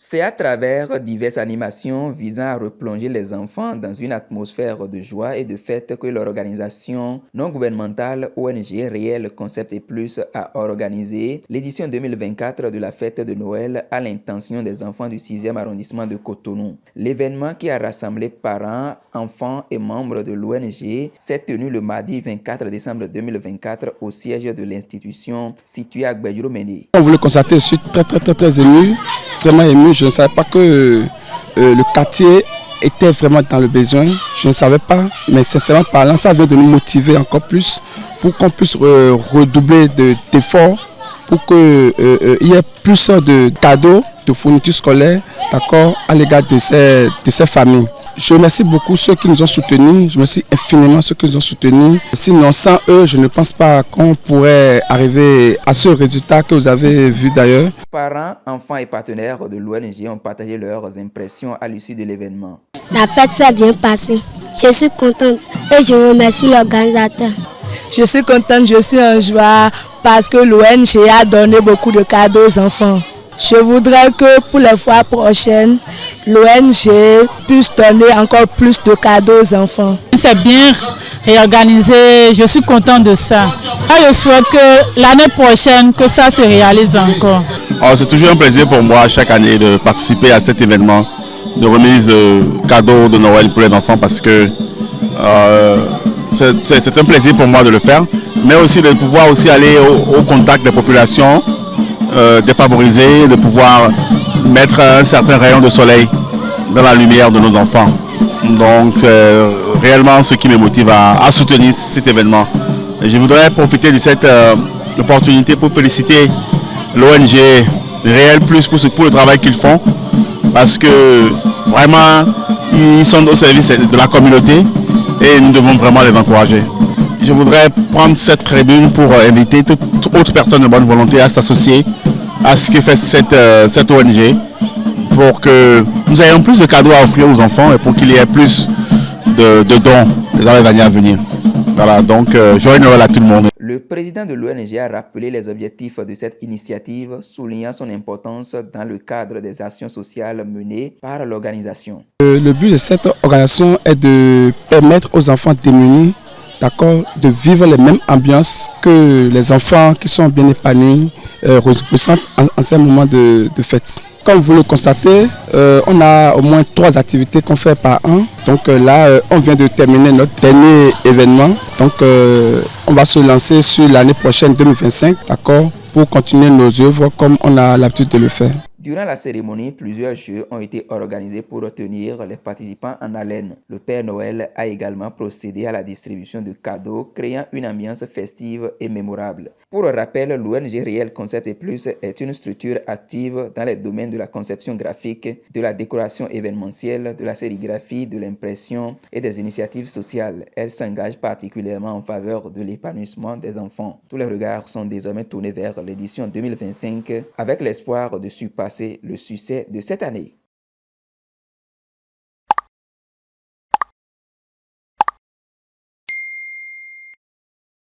C'est à travers diverses animations visant à replonger les enfants dans une atmosphère de joie et de fête que l'organisation non gouvernementale ONG Réel Concept et Plus a organisé l'édition 2024 de la fête de Noël à l'intention des enfants du 6e arrondissement de Cotonou. L'événement qui a rassemblé parents, enfants et membres de l'ONG s'est tenu le mardi 24 décembre 2024 au siège de l'institution située à Gbedjuru-Méné. Comme vous le constatez, je suis très ému, vraiment ému. Je ne savais pas que le quartier était vraiment dans le besoin. Je ne savais pas, mais sincèrement parlant, ça vient de nous motiver encore plus pour qu'on puisse redoubler d'efforts, pour qu'il y ait plus de cadeaux, de fournitures scolaires, d'accord, à l'égard de ces familles. Je remercie beaucoup ceux qui nous ont soutenus, je remercie infiniment ceux qui nous ont soutenus. Sinon, sans eux, je ne pense pas qu'on pourrait arriver à ce résultat que vous avez vu d'ailleurs. Parents, enfants et partenaires de l'ONG ont partagé leurs impressions à l'issue de l'événement. La fête s'est bien passée. Je suis contente et je remercie l'organisateur. Je suis contente, je suis en joie parce que l'ONG a donné beaucoup de cadeaux aux enfants. Je voudrais que pour les fois prochaines, l'ONG puisse donner encore plus de cadeaux aux enfants. C'est bien réorganisé, je suis contente de ça. Et je souhaite que l'année prochaine, que ça se réalise encore. C'est toujours un plaisir pour moi chaque année de participer à cet événement de remise de cadeaux de Noël pour les enfants parce que c'est un plaisir pour moi de le faire, mais aussi de pouvoir aussi aller au contact des populations défavorisées, de pouvoir mettre un certain rayon de soleil dans la lumière de nos enfants. Donc réellement ce qui me motive à soutenir cet événement. Et je voudrais profiter de cette opportunité pour féliciter l'ONG Réel Plus pour le travail qu'ils font, parce que vraiment ils sont au service de la communauté et nous devons vraiment les encourager. Je voudrais prendre cette tribune pour inviter toute autre personne de bonne volonté à s'associer à ce que fait cette ONG, pour que nous ayons plus de cadeaux à offrir aux enfants et pour qu'il y ait plus de dons dans les années à venir. Voilà, donc joyeux Noël à tout le monde. Le président de l'ONG a rappelé les objectifs de cette initiative, soulignant son importance dans le cadre des actions sociales menées par l'organisation. Le but de cette organisation est de permettre aux enfants démunis, d'accord, de vivre les mêmes ambiances que les enfants qui sont bien épanouis ressentent en ces moments de fête. Comme vous le constatez, on a au moins 3 activités qu'on fait par an. Donc là, on vient de terminer notre dernier événement. Donc on va se lancer sur l'année prochaine 2025, d'accord, pour continuer nos œuvres comme on a l'habitude de le faire. Durant la cérémonie, plusieurs jeux ont été organisés pour retenir les participants en haleine. Le Père Noël a également procédé à la distribution de cadeaux, créant une ambiance festive et mémorable. Pour rappel, l'ONG Réel Concept et Plus est une structure active dans les domaines de la conception graphique, de la décoration événementielle, de la sérigraphie, de l'impression et des initiatives sociales. Elle s'engage particulièrement en faveur de l'épanouissement des enfants. Tous les regards sont désormais tournés vers l'édition 2025 avec l'espoir de surpasser le succès de cette année.